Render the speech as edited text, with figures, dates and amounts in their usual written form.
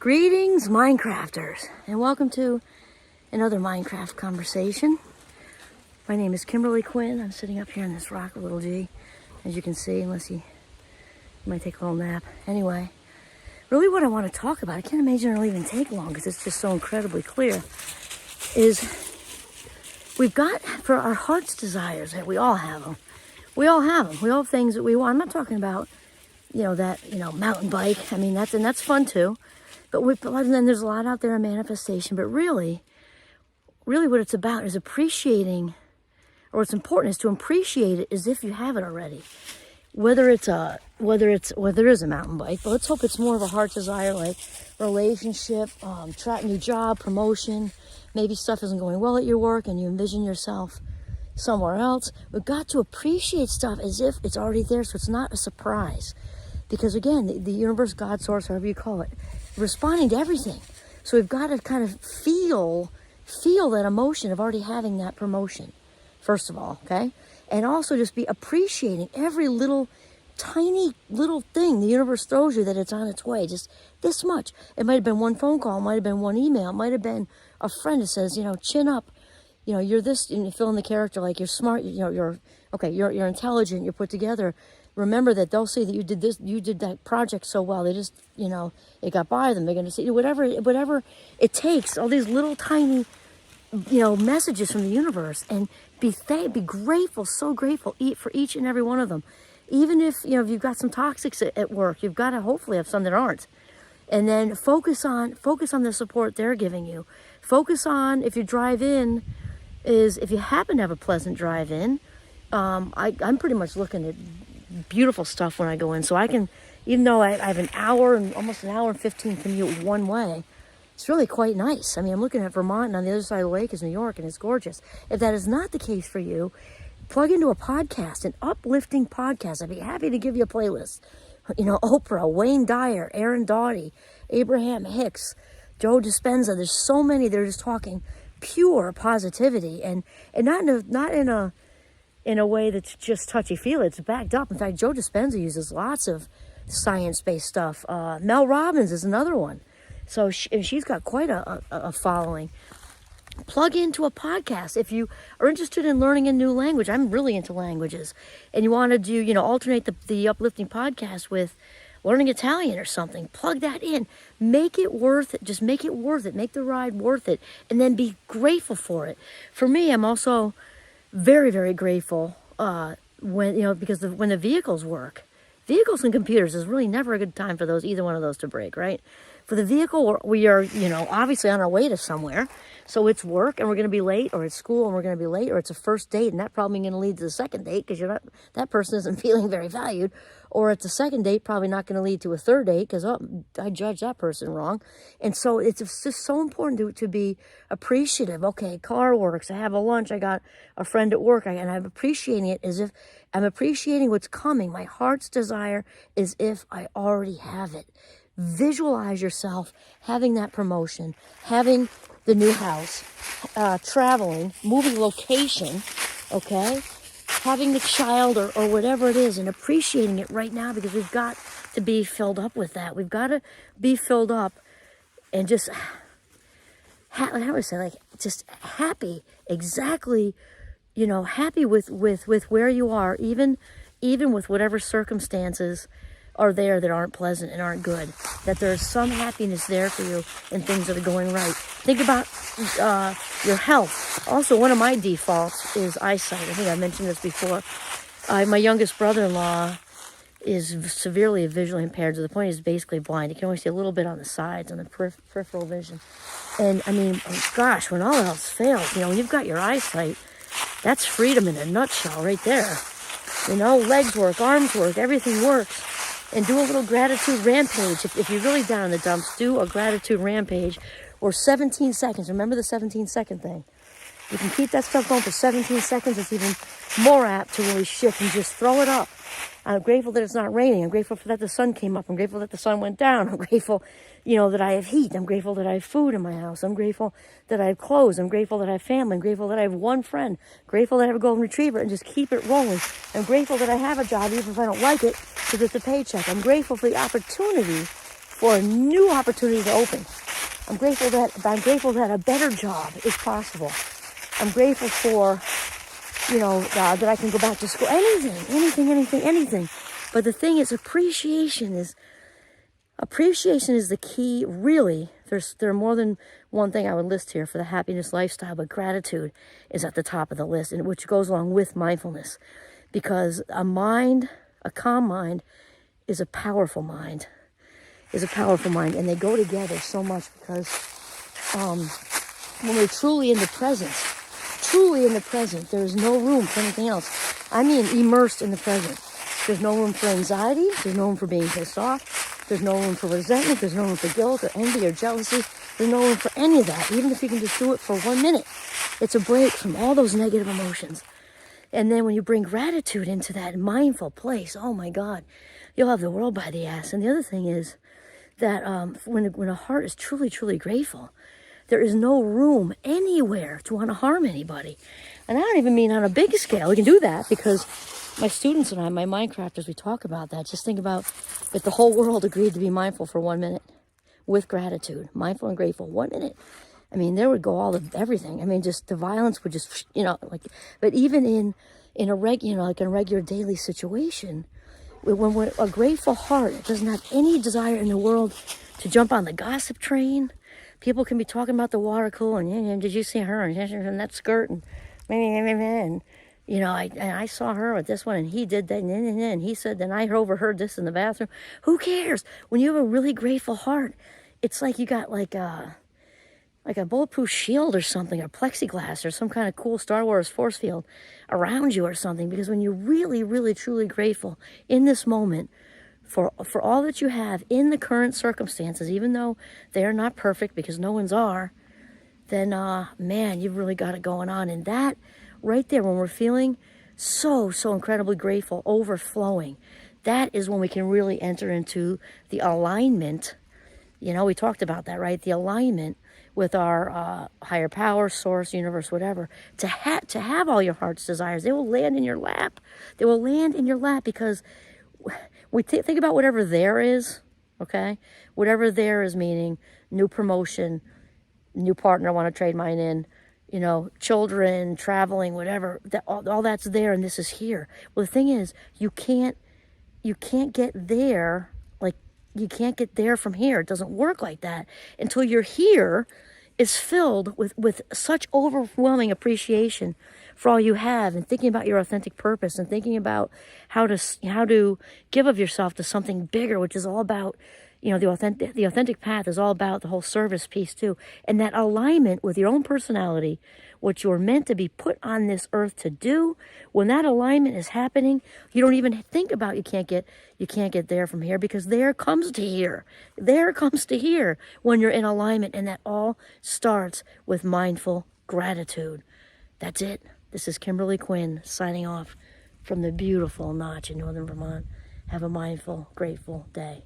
Greetings, Minecrafters, and welcome to another Minecraft conversation. My name is Kimberly Quinn. I'm sitting up here in this rock with little G, as you can see, unless you might take a little nap. Anyway, really what I want to talk about, I can't imagine it'll even take long because it's just so incredibly clear, is we've got, for our heart's desires, we all have them. We all have them. We all have things that we want. I'm not talking about, mountain bike. I mean, that's fun too. But then there's a lot out there in manifestation. But really what it's about is appreciating, or what's important is to appreciate it as if you have it already. Whether it is a mountain bike, but let's hope it's more of a heart desire, like relationship, new job, promotion. Maybe stuff isn't going well at your work and you envision yourself somewhere else. We've got to appreciate stuff as if it's already there, so it's not a surprise. Because again, the universe, God, source, however you call it, responding to everything. So we've got to kind of feel that emotion of already having that promotion, first of all, okay? And also just be appreciating every tiny little thing the universe throws you that it's on its way, just this much. It might have been one phone call, it might have been one email, it might have been a friend that says, chin up, you're this, and you fill in the character, like you're smart, you're intelligent, you're put together. Remember that they'll say that you did that project so well. They just, it got by them. They're going to say whatever it takes, all these little tiny, messages from the universe, and be grateful, so grateful for each and every one of them. Even if, if you've got some toxics at work, you've got to hopefully have some that aren't. And then focus on the support they're giving you. Focus on, if you drive in, if you happen to have a pleasant drive in, I'm pretty much looking at beautiful stuff when I go in, so I can, even though I have almost an hour and 15 commute one way, it's really quite nice. I mean, I'm looking at Vermont, and on the other side of the lake is New York, and it's gorgeous. If that is not the case for you, plug into a podcast, an uplifting podcast. I'd be happy to give you a playlist. Oprah, Wayne Dyer, Aaron Doughty, Abraham Hicks, Joe Dispenza. There's so many that are just talking pure positivity, and not in a way that's just touchy-feely. It's backed up. In fact, Joe Dispenza uses lots of science-based stuff. Mel Robbins is another one. So she's got quite a following. Plug into a podcast. If you are interested in learning a new language, I'm really into languages, and you want to do, alternate the uplifting podcast with learning Italian or something, plug that in. Make it worth it. Just make it worth it. Make the ride worth it, and then be grateful for it. For me, I'm also very, very grateful when the vehicles work. Vehicles and computers is really never a good time for either one of those to break, right? For the vehicle, we are, obviously on our way to somewhere. So it's work and we're going to be late, or it's school and we're going to be late, or it's a first date and that probably going to lead to the second date because that person isn't feeling very valued. Or it's a second date, probably not going to lead to a third date because, I judged that person wrong. And so it's just so important to be appreciative. Okay, car works. I have a lunch. I got a friend at work. And I'm appreciating it as if I'm appreciating what's coming. My heart's desire is if I already have it. Visualize yourself having that promotion, having the new house, traveling, moving location, okay? Having the child or whatever it is, and appreciating it right now, because we've got to be filled up with that. We've got to be filled up and just, just happy, exactly, happy with where you are, even with whatever circumstances are there that aren't pleasant and aren't good, that there's some happiness there for you and things that are going right. Think about your health. Also, one of my defaults is eyesight. I think I mentioned this before. My youngest brother-in-law is severely visually impaired to the point he's basically blind. He can only see a little bit on the sides, on the peripheral vision. And I mean, gosh, when all else fails, when you've got your eyesight, that's freedom in a nutshell right there. Legs work, arms work, everything works. And do a little gratitude rampage. If you're really down in the dumps, do a gratitude rampage, or 17 seconds. Remember the 17-second thing. You can keep that stuff going for 17 seconds. It's even more apt to really shift and just throw it up. I'm grateful that it's not raining. I'm grateful that the sun came up. I'm grateful that the sun went down. I'm grateful, that I have heat. I'm grateful that I have food in my house. I'm grateful that I have clothes. I'm grateful that I have family. I'm grateful that I have one friend. Grateful that I have a golden retriever, and just keep it rolling. I'm grateful that I have a job even if I don't like it, because it's a paycheck. I'm grateful for the opportunity for a new opportunity to open. I'm grateful that a better job is possible. I'm grateful for, that I can go back to school. Anything. But the thing is, appreciation is the key, really. There are more than one thing I would list here for the happiness lifestyle, but gratitude is at the top of the list, and which goes along with mindfulness, because a calm mind is a powerful mind, and they go together so much because when we're truly in the present, there's no room for anything else. I mean, immersed in the present. There's no room for anxiety. There's no room for being pissed off. There's no room for resentment. There's no room for guilt or envy or jealousy. There's no room for any of that. Even if you can just do it for 1 minute, it's a break from all those negative emotions. And then when you bring gratitude into that mindful place, oh my God, you'll have the world by the ass. And the other thing is that when a heart is truly, truly grateful, there is no room anywhere to want to harm anybody. And I don't even mean on a big scale. We can do that because my students and I, my Minecrafters, we talk about that. Just think about if the whole world agreed to be mindful for 1 minute with gratitude, mindful and grateful, 1 minute. I mean, there would go all of everything. I mean, just the violence would just, but even in a regular daily situation, when we're a grateful heart, it doesn't have any desire in the world to jump on the gossip train. People can be talking about the water cooler and did you see her and that skirt and I saw her with this one and he did that and he said, then I overheard this in the bathroom. Who cares? When you have a really grateful heart, it's like you got like a bulletproof shield or something, or plexiglass or some kind of cool Star Wars force field around you or something. Because when you're really, really, truly grateful in this moment for all that you have in the current circumstances, even though they are not perfect because no one's are, then, man, you've really got it going on. And that right there, when we're feeling so incredibly grateful, overflowing, that is when we can really enter into the alignment. We talked about that, right? The alignment with our higher power, source, universe, whatever, to have all your heart's desires. They will land in your lap. Because we think about whatever there is, okay? Whatever there is, meaning new promotion, new partner I want to trade mine in, children, traveling, whatever, all that's there, and this is here. Well, the thing is, you can't get there, you can't get there from here. It doesn't work like that until you're here is filled with such overwhelming appreciation for all you have, and thinking about your authentic purpose, and thinking about how to give of yourself to something bigger, which is all about, the authentic path is all about the whole service piece too. And that alignment with your own personality, what you're meant to be put on this earth to do, when that alignment is happening, you don't even think about you can't get there from here, because there comes to here. There comes to here when you're in alignment, and that all starts with mindful gratitude. That's it. This is Kimberly Quinn signing off from the beautiful Notch in northern Vermont. Have a mindful, grateful day.